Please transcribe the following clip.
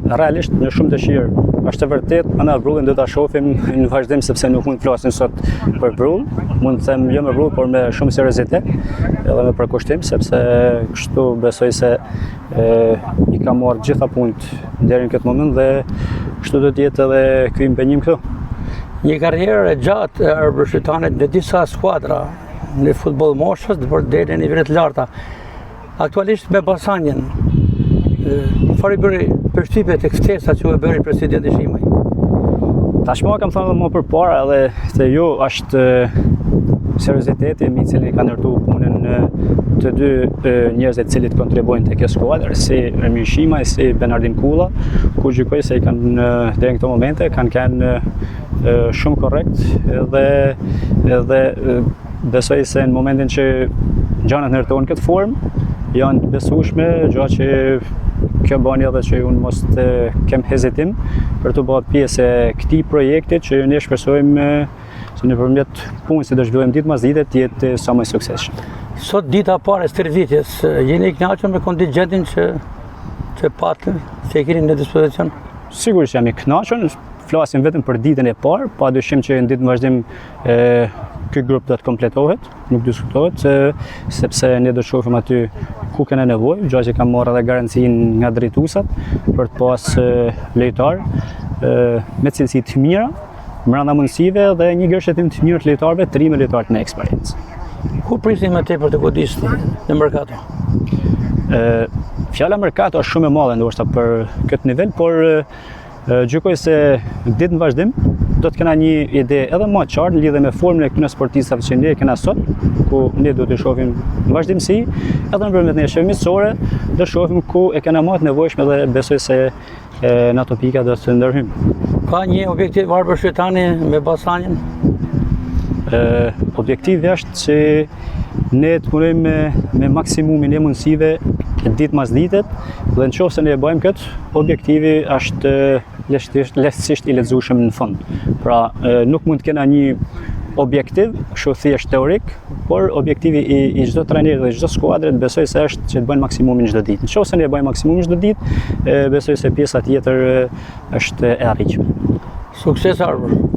Realisht në shumë dëshirë. Është e vërtet, ana Brullin do ta shohim në vazhdim sepse nuk mund të flasim sot për Brull, mund të them jo me Brull, por me shumë seriozitet, edhe me përkushtim sepse kështu besoj se i ka marrë gjitha punët deri në këtë moment dhe kështu do të jetë edhe ky impenjim këtu. Një karrierë e gjatë e Arbërshytanit në disa skuadra në futboll moshës deri në nivele të larta. Aktualisht me Basanjen. Çfarë bëri përshtypjet e ktesa që e bëri presidenti Shimaj? Tashmë kam thënë më përpara edhe se jo është serioziteti me i cili ka ndërtuar punën të dy njerëzit të cilët kontribuojnë tek kjo skuadër, si Emir Shimaj, si Bernardin Kulla, ku gjykoj se i kanë deri në këto momente kanë qenë shumë korrekt edhe besoj se në momentin që gjanat ndërtohen këtë formë janë të besueshme, gjë që kjo bani edhe që unë mos të kem hezitim për të bërë pjesë e këtij projekti që ne shpresojmë se nëpërmjet punës që do zhvillojmë ditë pas dite të jetë sa më suksesshëm. Sot dita e parë e stërvitjes, jeni i kënaqur me kontingjentin që patën, që e keni në dispozicion? Sigurisht jam i kënaqur, flasim vetëm për ditën e parë, padyshim që në ditë në vazhdim ky grup do të kompletohet, nuk diskutohet, sepse ne do shohim aty ku kena nevojë, gjë që kam marrë edhe garancinë nga drejtuesat për të pas lojtar me cilësi të mira, brenda mundësive dhe një gërshetim të mirë të lojtarëve, të rinë lojtarë me eksperiencë. Ku prisni më tepër të godisni në merkato? Fjala merkato është shumë e madhe ndoshta për këtë nivel, por gjykoj se ditë në vazhdim do të kena një ide edhe më të qartë në lidhje me formën e këtyre sportistëve që ne kena sot, ku ne do të shohim në vazhdimsi, edhe nëpërmjet një shërbimi miqësore, do shohim ku e kena më të nevojshme dhe besoj se në ato pika do të ndërhyjm. Ka një objektiv Arbërshytani me Basanjen? Objektivi është që ne të punojmë me maksimumin e mundësive ditë mas ditet dhe nëse ne e bëjmë këtë, objektivi është lehtësisht i lexueshëm në fund. Pra nuk mund të kena një objektiv kështu thjesht teorik, por objektivi i çdo trajneri dhe çdo skuadre besoj se është që të bëjnë maksimumin çdo ditë. Nëse ne e bëjmë maksimumin çdo ditë, besoj se pjesa tjetër është e arritshme. Sukses Arbër!